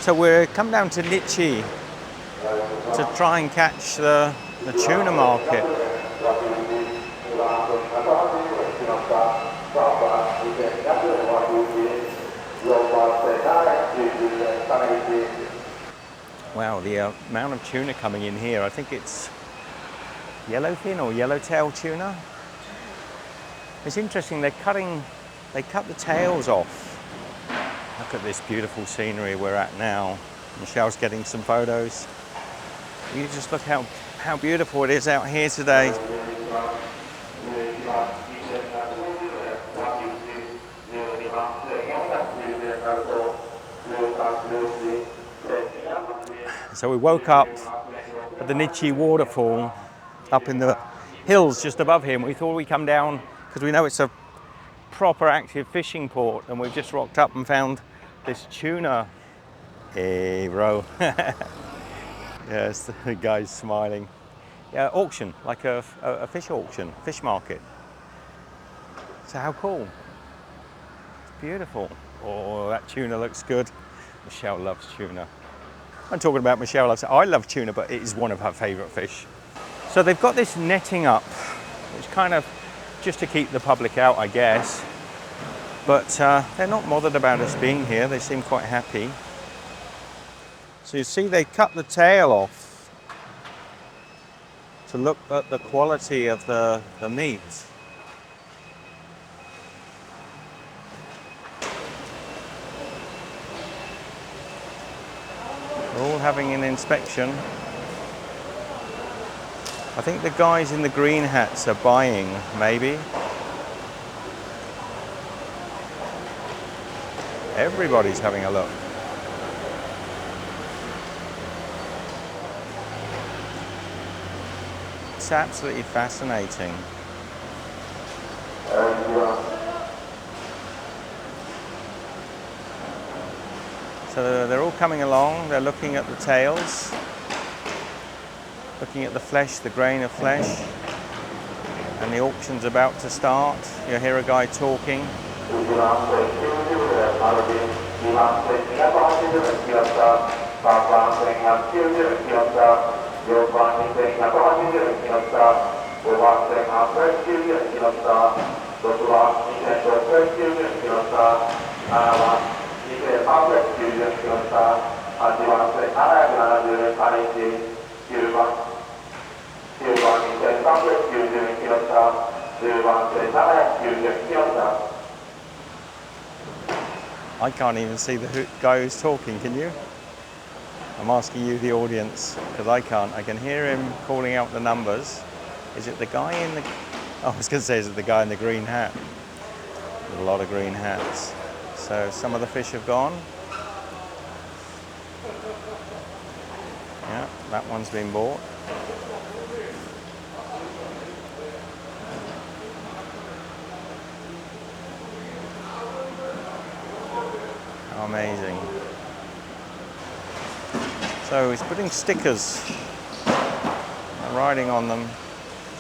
So we're come down to Nichi to try and catch the tuna market. Wow, the amount of tuna coming in here. I think it's yellowfin or yellowtail tuna. It's interesting, they cut the tails off. Look at this beautiful scenery we're at now. Michelle's getting some photos. You just look how beautiful it is out here today. So we woke up at the Nichi waterfall up in the hills just above here, and we thought we'd come down because we know it's a proper active fishing port, and we've just rocked up and found this tuna. Hey bro. Yes, the guy's smiling. Yeah, auction, like a fish auction, fish market. So how cool. It's beautiful. Oh, that tuna looks good. Michelle loves tuna. I'm talking about Michelle loves it. I love tuna, but it is one of her favourite fish. So they've got this netting up, which kind of just to keep the public out, I guess. But they're not bothered about us being here. They seem quite happy. So you see they cut the tail off to look at the quality of the meat. They're all having an inspection. I think the guys in the green hats are buying, maybe. Everybody's having a look. It's absolutely fascinating. So they're all coming along, they're looking at the tails, looking at the flesh, the grain of flesh, and the auction's about to start. You hear a guy talking. I can't even see the guy who's talking, can you? I'm asking you, the audience, because I can't. I can hear him calling out the numbers. Is it the guy in the... Oh, I was going to say, is it the guy in the green hat? There's a lot of green hats. So some of the fish have gone. Yeah, that one's been bought. How amazing. So he's putting stickers and writing on them.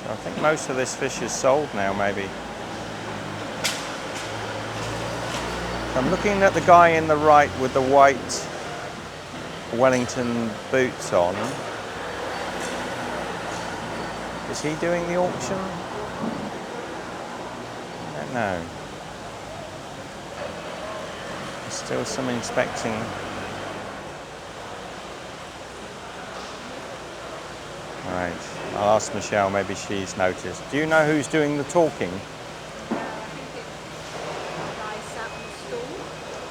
So I think most of this fish is sold now, maybe. So I'm looking at the guy in the right with the white Wellington boots on. Is he doing the auction? I don't know. There's still some inspecting. Right, I'll ask Michelle, maybe she's noticed. Do you know who's doing the talking?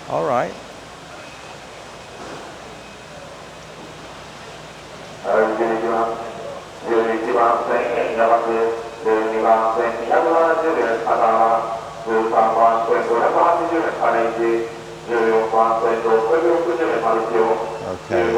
All right. Okay,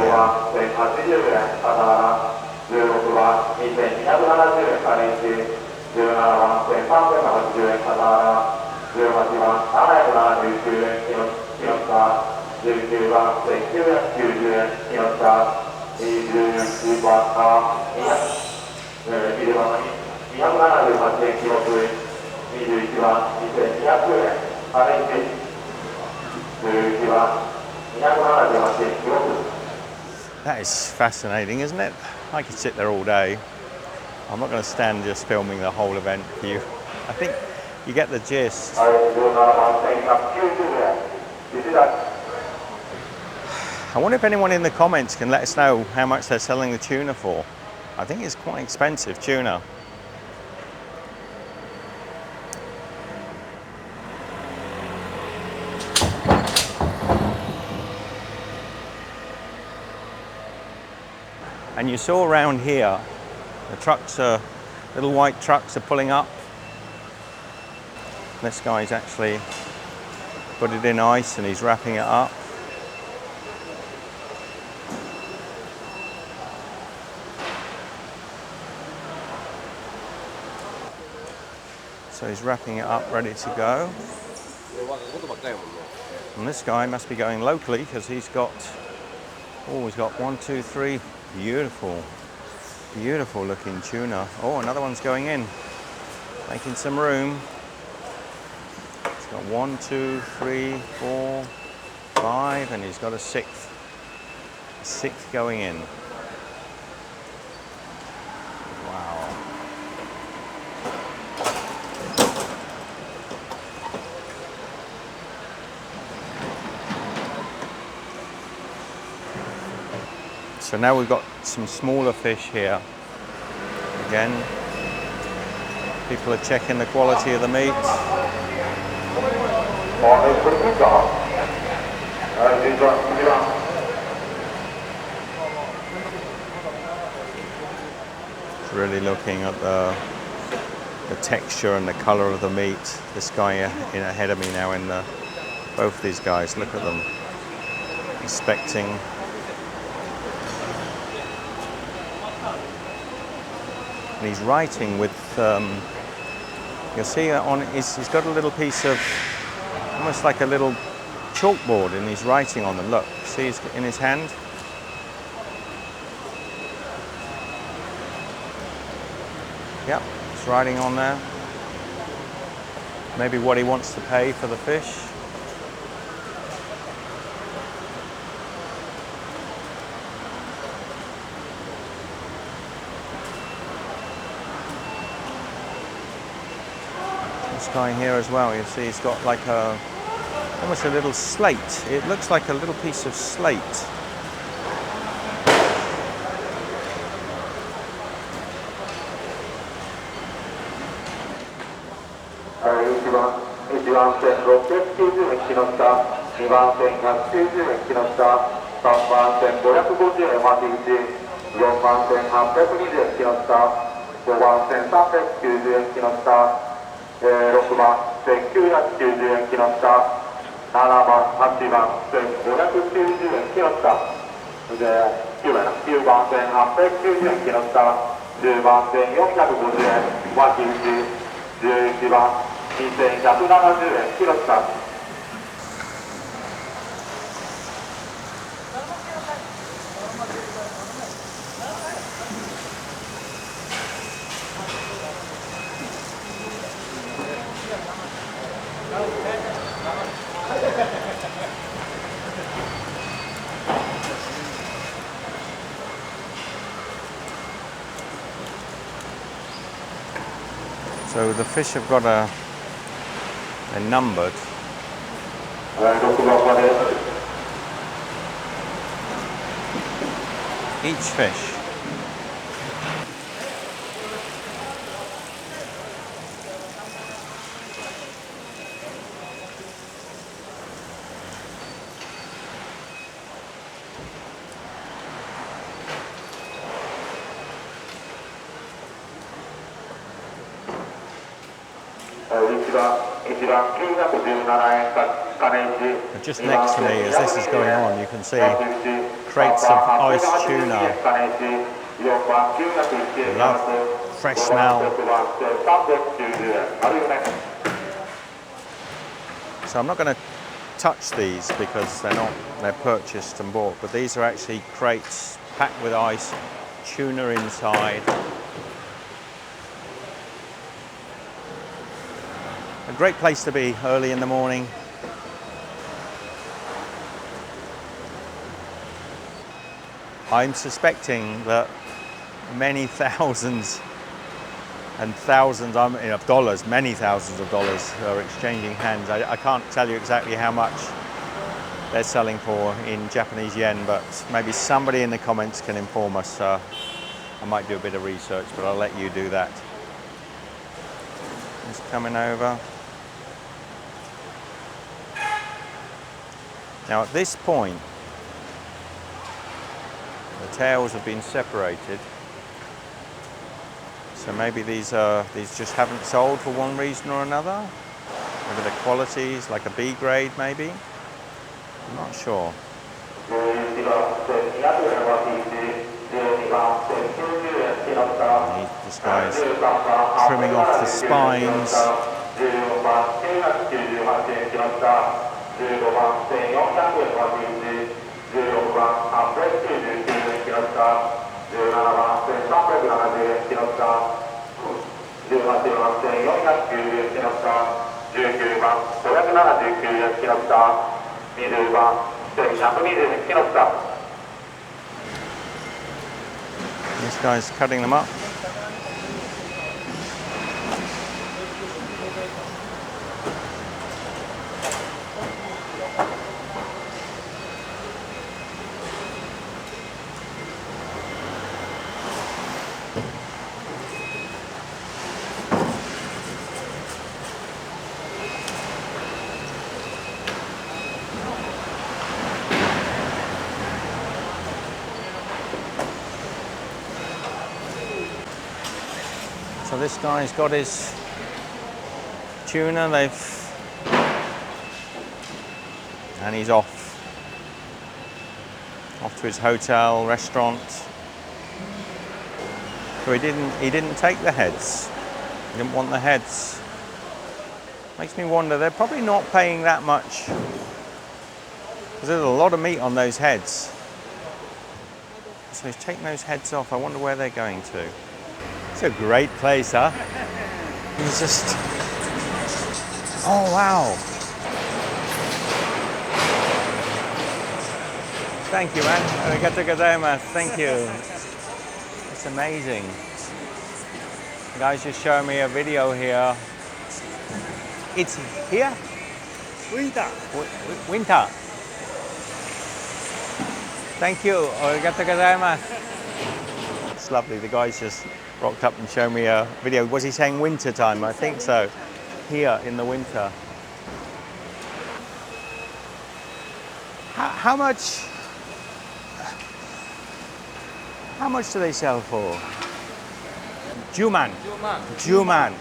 That is fascinating, isn't it? I could sit there all day. I'm not going to stand just filming the whole event for you. I think you get the gist. I wonder if anyone in the comments can let us know how much they're selling the tuna for. I think it's quite expensive, tuna. And you saw around here, the trucks are, little white trucks are pulling up. This guy's actually put it in ice and he's wrapping it up. So he's wrapping it up, ready to go. And this guy must be going locally because he's got 1, 2, 3. Beautiful, beautiful looking tuna. Oh, another one's going in, making some room. He's got 1, 2, 3, 4, 5, and he's got a sixth going in. Wow. So now we've got some smaller fish here. Again, people are checking the quality of the meat. Really looking at the texture and the color of the meat. This guy in ahead of me now in both these guys, look at them, inspecting. And he's writing with, you'll see he's got a little piece of, almost like a little chalkboard, and he's writing on them. Look, see he's in his hand? Yep, he's writing on there. Maybe what he wants to pay for the fish. This guy here as well, you see he's got like almost a little slate. It looks like a little piece of slate. So the fish have got they're numbered. Each fish. And just next to me, as this is going on, you can see crates of ice tuna. They love fresh smell. So I'm not going to touch these because they're purchased and bought, but these are actually crates packed with ice, tuna inside. A great place to be early in the morning. I'm suspecting that many thousands and thousands of dollars, many thousands of dollars are exchanging hands. I can't tell you exactly how much they're selling for in Japanese yen, but maybe somebody in the comments can inform us. I might do a bit of research, but I'll let you do that. It's coming over. Now at this point, the tails have been separated. So maybe these just haven't sold for one reason or another. Maybe the quality is like a B grade maybe. I'm not sure. This guy's trimming off the spines. This guy's cutting them up. So this guy's got his tuna, and he's off to his hotel, restaurant. So he didn't take the heads. He didn't want the heads. Makes me wonder, they're probably not paying that much, because there's a lot of meat on those heads. So he's taking those heads off. I wonder where they're going to. It's a great place, huh? It's just... Oh, wow. Thank you, man. Arigatou gozaimasu. Thank you. It's amazing. The guy's just showing me a video here. It's here? Winter. Winter. Thank you. Arigatou gozaimasu. It's lovely. The guy's just rocked up and showed me a video. Was he saying winter time? I think so. Here in the winter. How much do they sell for? Juman. Juman.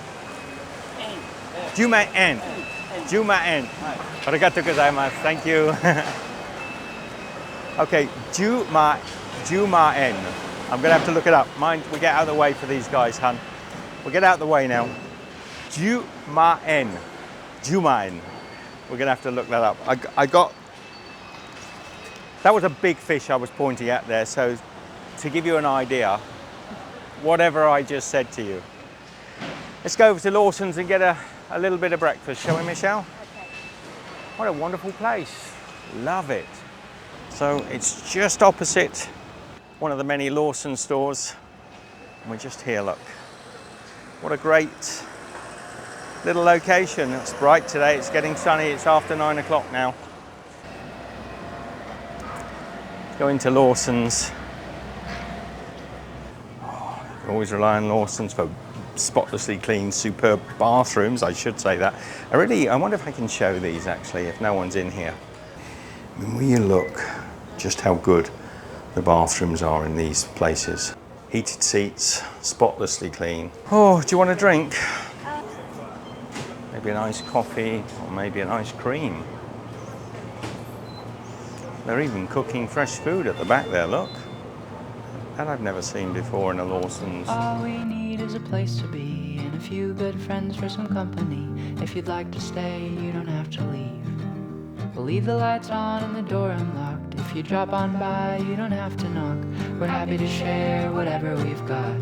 Juman en. Juman en. Arigatou gozaimasu. Thank you. Okay, Juma en. I'm going to have to look it up. Mind we get out of the way for these guys, hun. We'll get out of the way now. Jumaen. Jumaen. We're going to have to look that up. I got... That was a big fish I was pointing at there, so to give you an idea, whatever I just said to you. Let's go over to Lawson's and get a little bit of breakfast, shall we, Michelle? Okay. What a wonderful place. Love it. So it's just opposite one of the many Lawson stores, and we're just here, look. What a great little location. It's bright today, it's getting sunny, it's after 9 o'clock now. Go into Lawson's. Oh, you can always rely on Lawson's for spotlessly clean, superb bathrooms, I should say that. I wonder if I can show these actually, if no one's in here. I mean, will you look just how good the bathrooms are in these places. Heated seats, spotlessly clean. Oh, do you want a drink? Maybe an iced coffee or maybe an iced cream. They're even cooking fresh food at the back there, look. That I've never seen before in a Lawson's. All we need is a place to be and a few good friends for some company. If you'd like to stay, you don't have to leave. We'll leave the lights on and the door unlocked. If you drop on by, you don't have to knock. We're happy to share whatever we've got.